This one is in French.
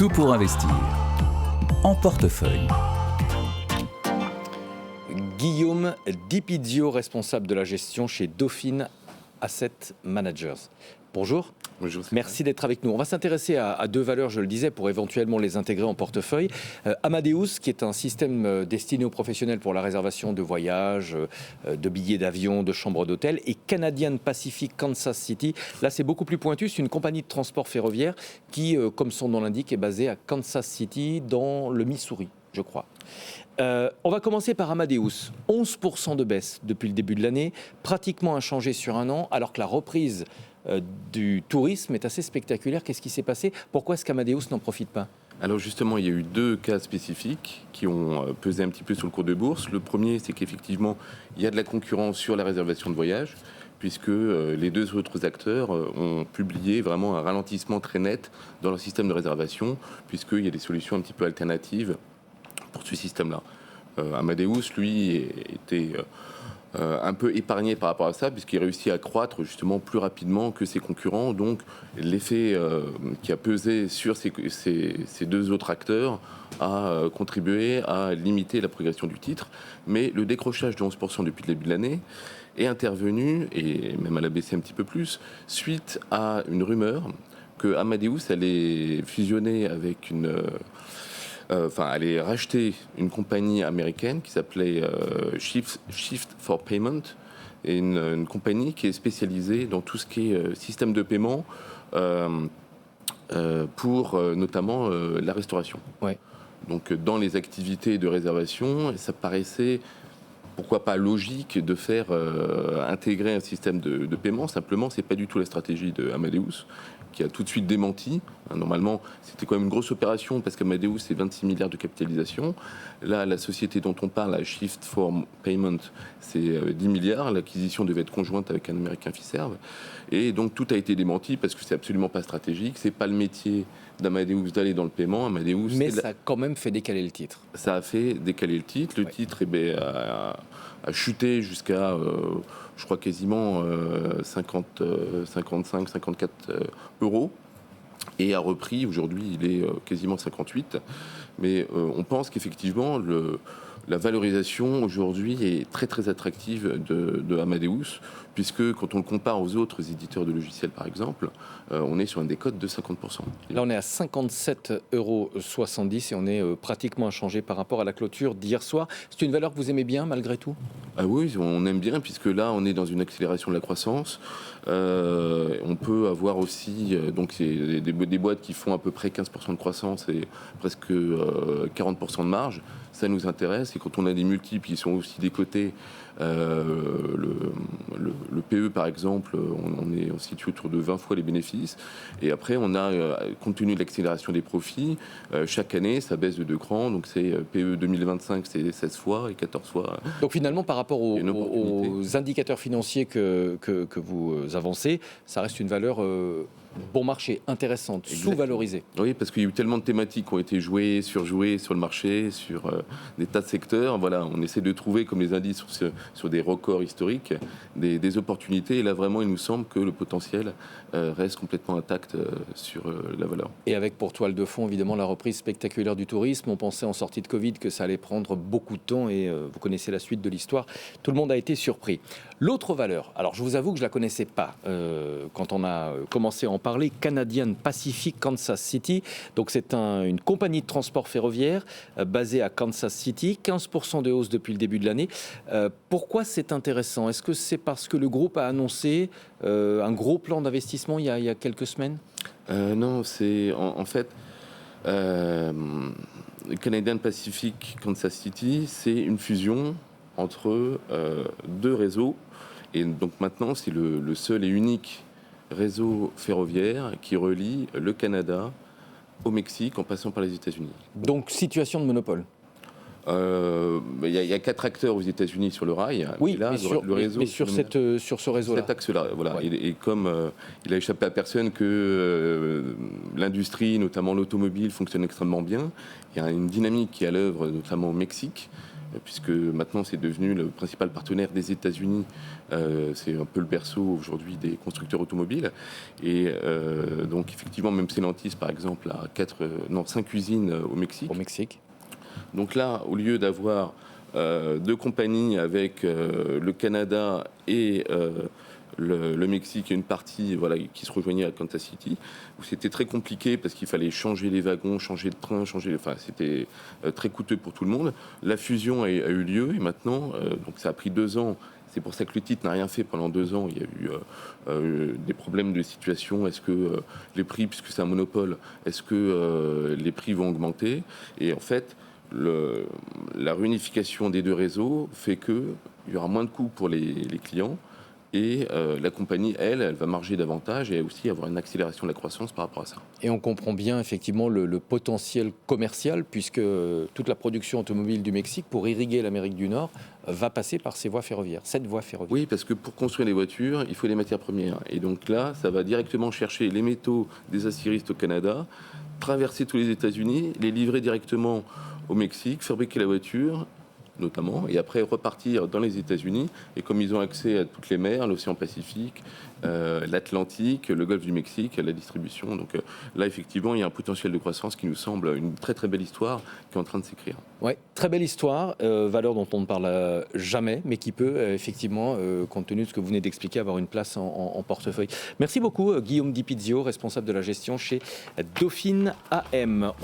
Tout pour investir. En portefeuille. Guillaume Dipizio, responsable de la gestion chez Dauphine Asset Managers. Bonjour. Bonjour. Merci d'être avec nous. On va s'intéresser à deux valeurs, je le disais, pour éventuellement les intégrer en portefeuille. Amadeus, qui est un système destiné aux professionnels pour la réservation de voyages, de billets d'avion, de chambres d'hôtel. Et Canadian Pacific Kansas City. Là, c'est beaucoup plus pointu. C'est une compagnie de transport ferroviaire qui, comme son nom l'indique, est basée à Kansas City, dans le Missouri, je crois. On va commencer par Amadeus. 11% de baisse depuis le début de l'année, pratiquement inchangé sur un an, alors que la reprise du tourisme est assez spectaculaire. Qu'est-ce qui s'est passé ? Pourquoi est-ce qu'Amadeus n'en profite pas ? Alors justement, il y a eu deux cas spécifiques qui ont pesé un petit peu sur le cours de bourse. Le premier, c'est qu'effectivement, il y a de la concurrence sur la réservation de voyage, puisque les deux autres acteurs ont publié vraiment un ralentissement très net dans leur système de réservation, puisqu'il y a des solutions un petit peu alternatives pour ce système-là. Amadeus, lui, était un peu épargné par rapport à ça, puisqu'il réussit à croître justement plus rapidement que ses concurrents. Donc l'effet qui a pesé sur ces deux autres acteurs a contribué à limiter la progression du titre. Mais le décrochage de 11% depuis le début de l'année est intervenu, et même à la baisser un petit peu plus, suite à une rumeur que Amadeus allait fusionner avec allait racheter une compagnie américaine qui s'appelait Shift for Payment, et une compagnie qui est spécialisée dans tout ce qui est système de paiement pour notamment la restauration. Ouais. Donc dans les activités de réservation, ça paraissait pourquoi pas logique de faire intégrer un système de paiement. Simplement, c'est pas du tout la stratégie de Amadeus, qui a tout de suite démenti. Normalement, c'était quand même une grosse opération parce qu'Amadeus, c'est 26 milliards de capitalisation. Là, la société dont on parle, la Shift for Payment, c'est 10 milliards. L'acquisition devait être conjointe avec un Américain Fiserv. Et donc, tout a été démenti parce que c'est absolument pas stratégique. C'est pas le métier d'Amadeus d'aller dans le paiement. Amadeus, mais ça a quand même fait décaler le titre. Ça a fait décaler le titre. Le titre a chuté jusqu'à, je crois, quasiment 55, 54 euros. Et a repris, aujourd'hui, il est quasiment 58. Mais on pense qu'effectivement, la valorisation aujourd'hui est très très attractive de Amadeus, puisque quand on le compare aux autres éditeurs de logiciels par exemple, on est sur un décote de 50%. Là on est à 57,70 € et on est pratiquement inchangé par rapport à la clôture d'hier soir. C'est une valeur que vous aimez bien malgré tout ? Ah oui, on aime bien, puisque là on est dans une accélération de la croissance. On peut avoir aussi donc des boîtes qui font à peu près 15% de croissance et presque 40% de marge. Ça nous intéresse, et quand on a des multiples qui sont aussi des côtés, le PE par exemple, on se situe autour de 20 fois les bénéfices, et après on a, compte tenu de l'accélération des profits, chaque année ça baisse de 2 crans, donc c'est PE 2025 c'est 16 fois et 14 fois. Donc finalement par rapport aux indicateurs financiers que vous avancez, ça reste une valeur bon marché, intéressante, sous-valorisée. Oui, parce qu'il y a eu tellement de thématiques qui ont été jouées, surjouées sur le marché, sur des tas de secteurs. Voilà, on essaie de trouver, comme les indices sur des records historiques, des opportunités. Et là, vraiment, il nous semble que le potentiel reste complètement intact sur la valeur. Et avec pour toile de fond, évidemment, la reprise spectaculaire du tourisme. On pensait en sortie de Covid que ça allait prendre beaucoup de temps, et vous connaissez la suite de l'histoire. Tout le monde a été surpris. L'autre valeur, alors je vous avoue que je ne la connaissais pas quand on a commencé à en parler, Canadian Pacific Kansas City. Donc c'est une compagnie de transport ferroviaire basée à Kansas City, 15% de hausse depuis le début de l'année. Pourquoi c'est intéressant ? Est-ce que c'est parce que le groupe a annoncé un gros plan d'investissement il y a quelques semaines ? Non, c'est en fait Canadian Pacific Kansas City, c'est une fusion entre deux réseaux, et donc maintenant c'est le seul et unique réseau ferroviaire qui relie le Canada au Mexique en passant par les États-Unis. Donc situation de monopole. Il y a 4 acteurs aux États-Unis sur le rail. Oui, là, le réseau, mais sur ce réseau-là. Cet axe-là, voilà. Ouais. Et comme il a échappé à personne que l'industrie, notamment l'automobile, fonctionne extrêmement bien, il y a une dynamique qui est à l'œuvre, notamment au Mexique, puisque maintenant c'est devenu le principal partenaire des États-Unis. C'est un peu le berceau aujourd'hui des constructeurs automobiles. Et donc effectivement, même Stellantis, par exemple, a 5 usines au Mexique. Au Mexique. Donc là, au lieu d'avoir 2 compagnies avec le Canada et le Mexique et une partie qui se rejoignait à Kansas City, où c'était très compliqué parce qu'il fallait changer les wagons, changer de train, c'était très coûteux pour tout le monde. La fusion a eu lieu et maintenant, donc ça a pris 2 ans. C'est pour ça que le titre n'a rien fait pendant 2 ans. Il y a eu des problèmes de situation. Est-ce que les prix, puisque c'est un monopole, est-ce que les prix vont augmenter? Et en fait, la réunification des 2 réseaux fait qu'il y aura moins de coûts pour les clients. Et la compagnie, elle va marger davantage et aussi avoir une accélération de la croissance par rapport à ça. Et on comprend bien effectivement le potentiel commercial, puisque toute la production automobile du Mexique, pour irriguer l'Amérique du Nord, va passer par ces voies ferroviaires, cette voie ferroviaire. Oui, parce que pour construire les voitures, il faut des matières premières. Et donc là, ça va directement chercher les métaux des aciéristes au Canada, traverser tous les États-Unis, les livrer directement au Mexique, fabriquer la voiture, notamment, et après repartir dans les États-Unis. Et comme ils ont accès à toutes les mers, l'océan Pacifique, l'Atlantique, le golfe du Mexique, la distribution. Donc là, effectivement, il y a un potentiel de croissance qui nous semble une très très belle histoire qui est en train de s'écrire. Ouais, très belle histoire, valeur dont on ne parle jamais, mais qui peut effectivement, compte tenu de ce que vous venez d'expliquer, avoir une place en portefeuille. Merci beaucoup, Guillaume Di Pizio, responsable de la gestion chez Dauphine AM.